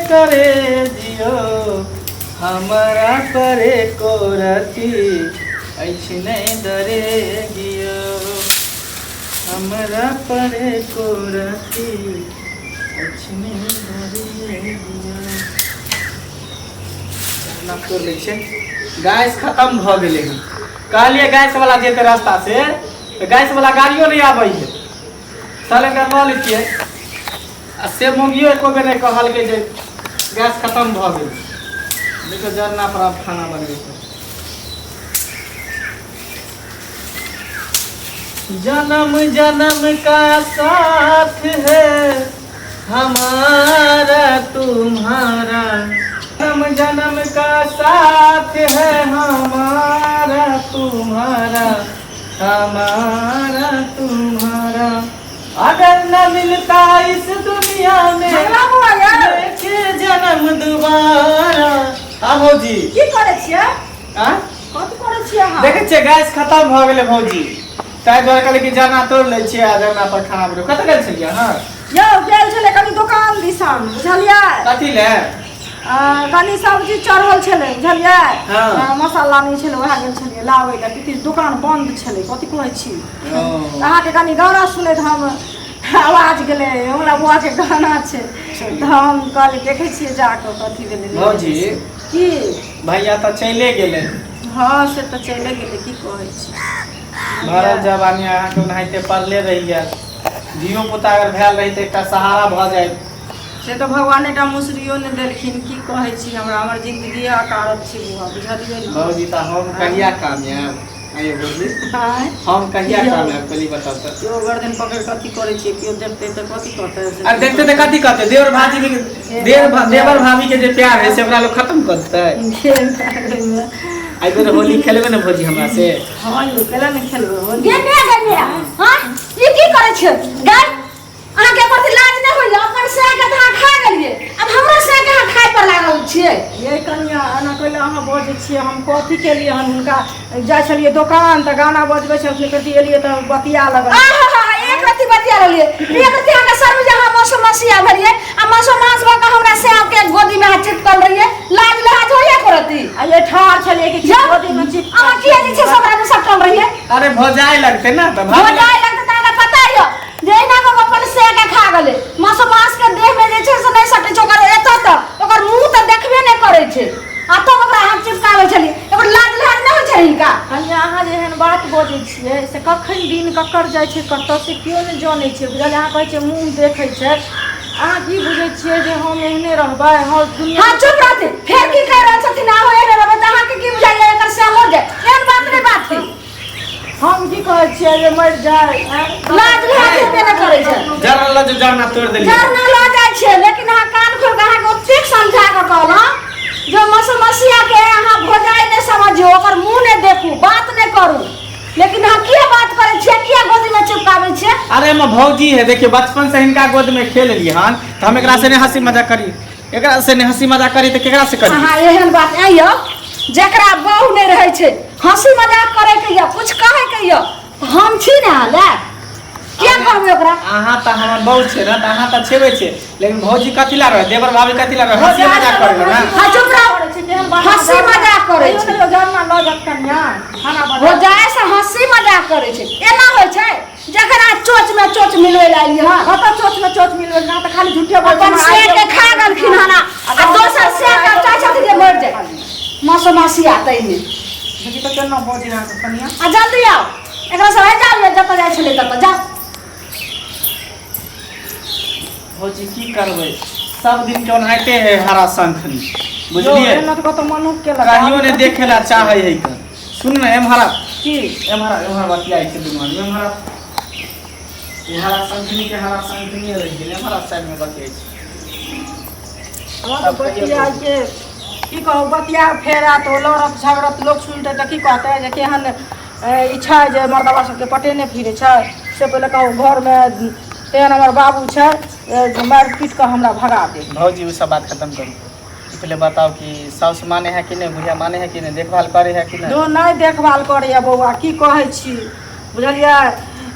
करे दियो हमारा परे को रती ऐसने डरे गियो हमारा परे को रती ऐसने डरे गियो ना कर ले छे गैस खत्म भ गेले कहलिए गैस वाला जेते रास्ता से तो गैस वाला गाड़ियों नहीं आबै है सिलेंडर ल लीजिए से मोगियो एको बेर नहीं कहल के जे गैस खत्म भ गेल देखो जरना पर आप खाना बनबे जन्म जन्म का साथ है हमारा तुम्हारा जन्म जन्म का साथ है हमारा तुम्हारा हमारा तुम्हारा अगर न मिलता इस दुनिया में लेके जन्म दोबारा भौजी की करे छियै कथि करे छियै अहाँ देखे छियै गैस खत्म भ गेलै भौजी ताहि दुआरे कहलियै कि जरना तोड़ लै छियै आ जरना पर खाना बनबै कतऽ गेल छलियै अहाँ यौ गेल छलै कनी दुकान दिसन बुझलियै कथी ले कनी सब्जी चढ़ल छलै बुझलियै हाँ। मसाला नहीं छलै वएह गेल छलियै लाबै लए कि दुकान बंद छलै कथि कहै छी अहाँके कनी गाना सुनैत हम आवाज गेलै हमरा बुआ के गाना छै तऽ हम कहलियै देखै छियै जाकऽ कथि भेलै भौजी की भैया तऽ चले गेलै हाँ से तऽ चले गेलै की कहै छी भरल जवानी अहाँके ओनाहिते पड़ले रहिए धियो पुता अगर भेल रही तऽ एकटा सहारा भऽ जाए से तो भगवान एकटा मुसरियो ने देलखिन की कहै छी हमरा हमर जिंदगी अकारत छी बुआ बुझलियै ने भौजी तऽ हम कहिया कामयाब आइयो भौजी हम कहिया कामयाब पहले बताओ तऽ जो गर्दन पकड़ कथि करै छी कियो देखते तऽ कथि कहतै आ देखते तऽ कथि कहतै देवर भाभी के देवर भाभी के जे प्यार है से ओकरा लोग खत्म कर देतै आई बेर होली खेलबे ने भौजी हमरा से हां यो केला ने खेलबे होली गनिया हां ई की करे छ गाय अहाँ के प्रति लाज नै होइल अपन से के त खा गेलिए अब हमरा से के खाय पर लागल छियै ये कन्या अना कहले अहाँ बजै छियै हम कथि के लिए हम हुनका जाय छलिए दुकान त गाना बजबै छलखिन कथि एलिए त बतिया लगल आहा एक रति बतिया रहलिए एक रति हमरा सर में जहां मौसम मसिया भरिए आ मौसम मास भ के हमरा से के गोदी में हाथ चिपकल रहिए लाज लहाज होइए करती आ ये ठार छलिए कि गोदी में चिप अहाँ किया जे छै सबरा में सटल रहिए अरे भौजाई लगते ना त हो जाय लगत त हमरा पता है जेना को अपन से के खा गेले मौसम मास के देह में जे छै से नै सटे छ ओकर एत त ओकर मुंह त देखबे नै करै छै आ तो ओकरा हाथ चिपकावे छली एकर लाज लहाज नै होय छै हिनका कन्या अहाँ जे एहन बात बजै छियै से कखन दिन ककर जाइ छै कतऽ से कियो नै जानै छै बुझल अहाँ कहै छै मुंह देखै छै अहाँ की बुझै छियै जे हम एहने रहबै हर दुनिया हां चुप रहते फेर की कह रहल छथिन आ होए रहबै त अहाँ के की बुझाइए एकर से हो जाए एहन बात नै बात थी हम की कहै छियै जे मर जाए लाज लहाज पे नै करै छै जरल जो जरना तोड़ देलिए जरना ल जाय छै लेकिन अहाँ कान खोल के अहाँ के ठीक समझा के कहला जो मसमसिया के अहाँ भोजाई नै समझियो ओकर मुंह नै देखू बात नै करू लेकिन हम किया बात करे छियै किया गोदी में चिपकावे छियै अरे हम भौजी है देखिए बचपन से हिनका गोद में खेल लिए हन तो हम एकरा से ने हंसी मजाक करी एकरा से ने हंसी मजाक करी तो केकरा से करी हां एहन बात आइयो जेकरा बहू नै रहै छै हंसी मजाक करे के या कुछ कहे के या हम छी ना ला क्या करबे ओकरा अहाँ त हमर बहू छै ना त अहाँ त छेबे छै लेकिन भौजी कथि ला रहे देवर भाभी कथि ला रहे हंसी मजाक करे ना हां चुप रह हंसी मजाक करे छै जरना ल जात कन्या खाना बना हो जाए से हंसी मजाक करे छै एना होय छै जकरा चोच में चोच मिलवे लाली हां कतऽ चोच में चोच मिलवे ना त खाली झूठे बोल अपन से के खा गलखिन हना आ दोसर से के चाचा के मर जाए मसमसी आतै में देखि त केना बजै ना कन्या आ जल्दी आओ एकरा से जाओ जत जाय छले तत जा भौजी की करबै सब दिन के ओनाहिते है हरा संखनी बुझलिए एना त कत मनुख के लगा कहियो ने देखेला चाहे है कर सुन ना एमहरा की एमहरा बतियाई छै दुमान एमहरा ये हरा संखनी के हरा संखनी रह गेल एमहरा साइड में बतियाई छै हमरा बतिया के की कहू बतिया फेरा तो लड़त झगड़त लोग सुनते त की कहते जे केहन इच्छा जे मर्दवा सबके पटेने फिरे छै से पहले कहू घर में तेहन हमर बाबू छै मार पीट के हमरा भगा दे भौजी वो सब बात खत्म करू पहले बताओ कि साउस माने है कि नहीं बुढ़िया माने है कि नहीं देखभाल करे है कि नहीं जो नहीं देखभाल करैया बौआ की कहै छी बुझलियै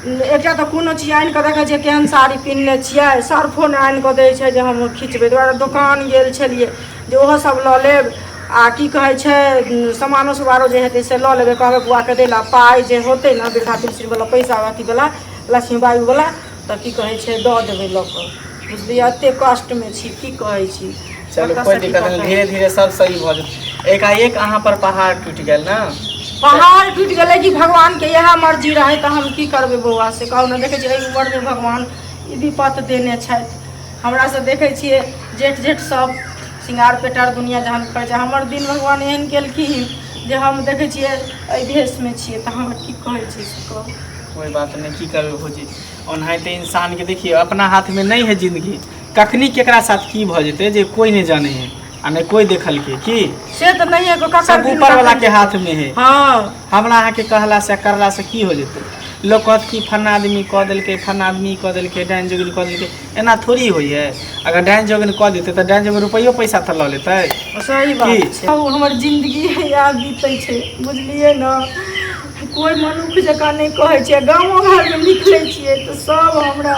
एकटा तऽ कोनो चीज आनि कऽ देखै छियै केहन साड़ी पिन्हले छियै, सर्फो नहि आनि कऽ दै छै जे हम खिचबै। दुआरे दोकान गेल छलिए जे ओहो सब लऽ लेब आ की कहै छै सामानो सुबारो जे हेतै से लऽ लेबै। कहबै बुआके दै ला पाइ जे होतै ने वृद्धा पेंशनवला पैसा अथीवला लक्ष्मी बाबूवला तऽ की कहै छै दऽ देबै लऽ कऽ, बुझलियै। एतेक कष्टमे छी की कहै छी। चलो कोई दिक्कत नहीं, धीरे धीरे सब सही भ जाए। एकाएक अहाँ पर पहाड़ टूट गेल ना, पहाड़ टूट गए कि भगवान के यह मर्जी रहे तो हम की करबे बउआ से कहू ने। देखे छियै उम्र में भगवान ई विपत देने छथि हमरा से। देखे छियै जेठ जेठ सब श्रृंगार पेटर दुनिया जहन कर छै, हमर दिन भगवान एहन केलखिन जे हम देखे छियै एहि भेष में छियै तऽ हम की कहै छी से कहू। कोई बात नहीं, की करबे भौजी। ओनाहिते इंसान के देखिए अपना हाथ में नहीं है जिंदगी, कखनी केकरा साथ की भ जेते जे कोई नहीं जाने है आ नहीं कोई देखल के की से तो नहीं है, सब ऊपर वाला के हाथ में है। हाँ हमरा अहाँ के कहला से करला से की हो जेते। लोग कहत कि फन्ना आदमी कह देलके, फन्ना आदमी कह देलके, डाइन जोगिन कह देलके, एना थोड़ी होई है। अगर डाइन जोगिन कह देते तो डाइन जोगिन रुपयो पैसा तो ल लेते। सही बात छै। हमर जिंदगी याद बीते छै बुझलिए ना। कोई मनुष्य जकाँ नहीं कहे छै, गाँवो घर में निकले छियै तो सब हमरा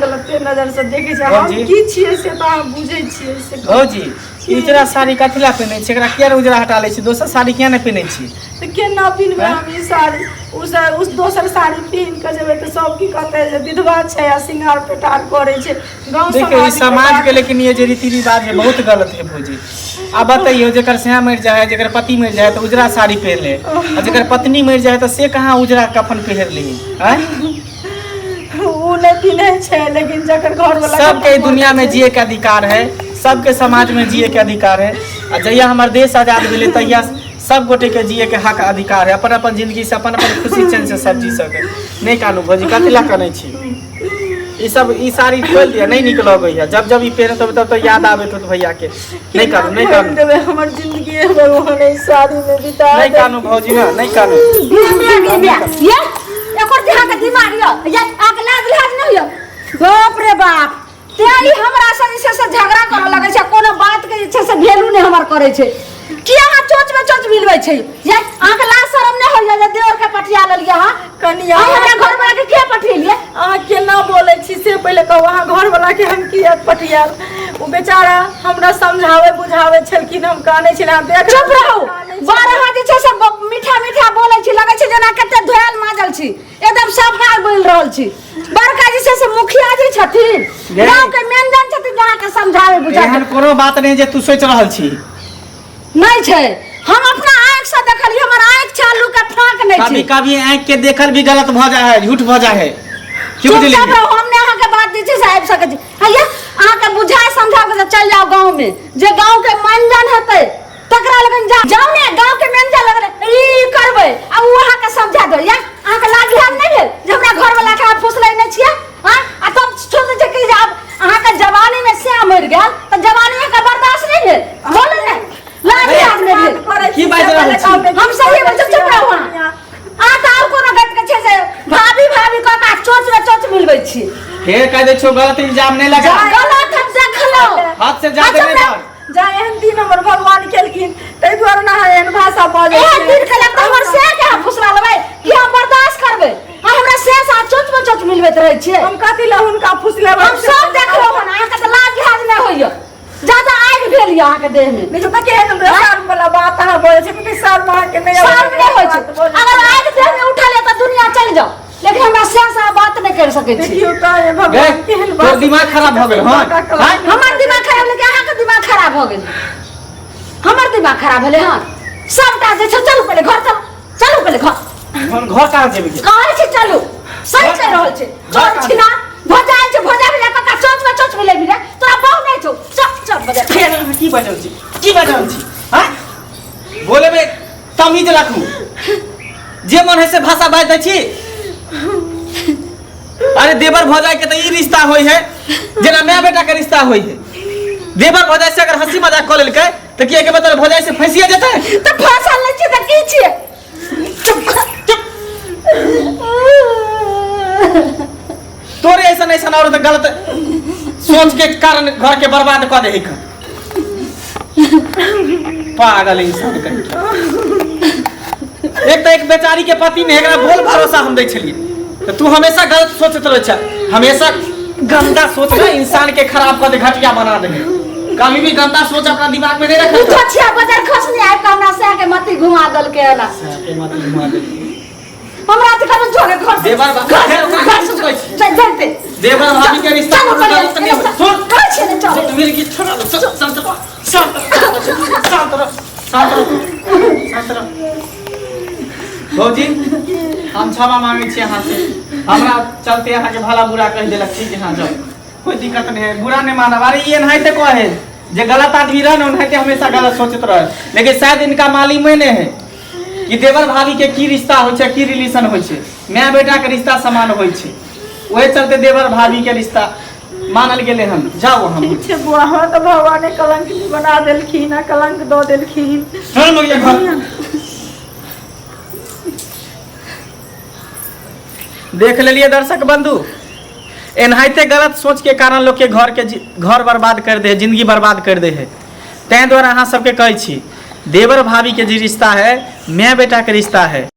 गलते नजर से देखे छै। हम की छियै से तो अहाँ बुझे छियै से। भौजी उजरा साड़ी कथिला पहने छी, एकरा किया उजरा हटा ले छी, दोसर साड़ी किया नहीं पहने छी। तो केना पिन्हबे हम ई साड़ी, उस दोसर साड़ी पिन्ह के जेबै तो सब की कहते जे विधवा छै आ श्रृंगार पेटार करे छै गांव देखिए समाज के। लेकिन ये जो रीति रिवाज है बहुत गलत है भौजी। अब बताइए जेकर सेहा मर जाए, जेकर पति मर जाए तो उजरा साड़ी पहन ले, और जेकर पत्नी मर जाए तो से कहाँ उजरा कफन पहन ली है। वो नहीं पिन्हे छै, लेकिन जकर घर वाला सबके दुनिया में जिए के अधिकार है, सबके समाज में जिए के अधिकार है। और जहिया हमारे देश आजाद मिले तहिया सब गोटे के जिए के हक अधिकार है। अपन अपन जिंदगी से अपन अपन खुशी चैन से सब जी सके। नहीं कानू भौजी कथिला करै छी। ई सब ई साड़ी खोल दिया नहीं निकल गई, जब जब ई पहने तब तो याद आवे तो भैया के। नहीं कानू, नहीं कानू, हमर जिंदगी भगवान इस साड़ी में बिता नहीं कानू भौजी ना, नहीं कानू। ये एकर देहा के दिमाग ये आग लाज लाज नहीं हो। बाप रे बाप, तेली हमरा से झगड़ा कर लगे छै, कोनो बात के इच्छा से वैल्यू नहीं हमर करे छै। किया हां चोच में चोच मिलबै छै, ये आग लाज शरम नहीं हो जा देवर के पटिया ल लिया। हां कनिया हमरा घर वाला के किया पटिया, अहाँ केना बोले छी से पहले कहू। अहाँ घर वाला के हम किया पटिया, वो बेचारा हमरा समझावे बुझावे छलखिन, हम काने छी ना। देख चुप रहू, बारह जे छै सब मीठा मीठा बोले छी, लगे छै जेना कते धोयल माजल छी, एकदम सफा बोल रहल छी। बड़का जी से मुखिया जी छथिन, गांव के मेंजन छथिन, जहाँ के समझावे बुझावे। एहन कोनो बात नहीं जे तू सोच रहल छी नहीं छै। हम अपना आँख से देखली, हमर आँख चालू के फांक नहीं कभी छी। कभी आँख के देखल भी गलत भ जाए है, झूठ भ जाए है। क्यों बुझली हमने अहाँ के बात दी छै साहब सके जी, हैया अहाँ के बुझाए समझा के चल जाओ गांव में, जे गांव के मेंजन हेतै तकरा लगन जाओ ने। गांव के मेंजन लगन ई करबै आ उ अहाँ के समझा दो। या अहाँ के लाज लाज नहीं भेल जे हमरा घर वाला के फुसलै नहीं छियै। हां आ तब सोचै छै कि अब अहाँ के जवानी में से मर गेल त जवानी में का बर्दाश्त नहीं भेल। बोल ने लाज लाज नहीं भेल। की बात रहल छी, हम सही में चुप रहू। आ त और कोनो गत के छै से भाभी भाभी क का चोच में चोच मिलबै छी। फेर कह दे छो गलत इल्जाम नहीं लगा, गलत देख लो हाथ से जा दे नहीं बार। जा एहन दिन हमर भगवान केलखिन तै दुआरे ना एहन भाषा बाजै छी। एहन दिन केला त हमर से के फुसला लेबै कि हम बर्दाश्त करबै। आ हमरा से साथ चोच में चोच मिलबैत रहै छियै। हम कथि ला हुनका फुसलेबै, हम सब देखलो हन, अहाँ के त लाज लिहाज नहीं होइया। ज्यादा आगि भेल या अहाँ के देह में। देखो त केहन शर्म वाला बात अहाँ बोलै छी, कि शर्म अहाँ के नहीं शर्म नहीं होय छै। अगर आगि देह में उठा ले त दुनिया चल जाओ, लेकिन हमरा से बात नहीं कर सकै छी। देखियो त ये भगवान केहन तोर बात। दिमाग खराब भ गेल। हां हमर दिमाग खराब लेकिन अहाँ के दिमाग खराब हो गेल। हमर दिमाग खराब भेले। हां सबटा जे छै चलू पहले घर चलू, चलू पहले घर। हम घर कहाँ जेबै के कहै छै चलू, सही कह रहल छै। चल छी ना भजाए छै, भजा का चोच में चोच मिले भी रे, तोरा बहु नहीं छौ। चल चल बजा फेर की बजल छी, की बजल छी। हां बोले में तमीज रखू, जे मन है से भाषा बाज दै छी। अरे देवर भौजाई के तो ई रिश्ता होई है जेना माय बेटा के रिश्ता होई है। देवर भौजाई से अगर हंसी मजाक कर लेलकै त की के मतलब भौजाई से फंसिया जेतै त फसल नहीं छै त की छियै। चुप चुप, तोरे ऐसा ऐसा और गलत सोच के कारण घर के बर्बाद कर दे है। पागल इंसान कहीं। एक तो एक बेचारी के पति ने एकरा बोल भरोसा हम दै छलिए, तो तू हमेशा गलत सोचते रहे छ, हमेशा गंदा सोच ना इंसान के खराब कर दे, घटिया बना दे। कभी भी गंदा सोच अपना दिमाग में नहीं रखा। तू छिया बाजार खस नहीं आए कमरा से आके मत घुमा दल के ना के मत घुमा दे। हमरा त कब जोगे घर से देवर घर से कोई चल चलते देवर भाभी के रिश्ता सुन कह छे ने चल तू मेरी की छोड़ा शांत भौजी हम क्षमा मांगे छी अहाँ से, हमरा चलते अहाँ के भला बुरा कह देलक, ठीक है जाओ, कोई दिक्कत नहीं है, बुरा नहीं माना। अरे ये नहीं तो कहे जे गलत आदमी रहे उन्हें हमेशा गलत सोचते रहे, लेकिन शायद इनका मालूम ही नहीं है कि देवर भाभी के की रिश्ता हो छे, की रिलेशन हो छे, माँ बेटा के रिश्ता समान हो छे। वही चलते देवर भाभी के रिश्ता मानल गेले हम। जाओ हम पीछे बुआ तो भगवान ने कलंक नहीं बना देलखिन ना, कलंक दो देलखिन। चल मगिया घर देख लेलिए दर्शक बंधु, एनाहिते गलत सोच के कारण लोग के घर बर्बाद कर दे, जिंदगी बर्बाद कर दे है। तैं द्वारा अहाँ सबके कहै छी देवर भाभी के जे रिश्ता है माँ बेटा के रिश्ता है।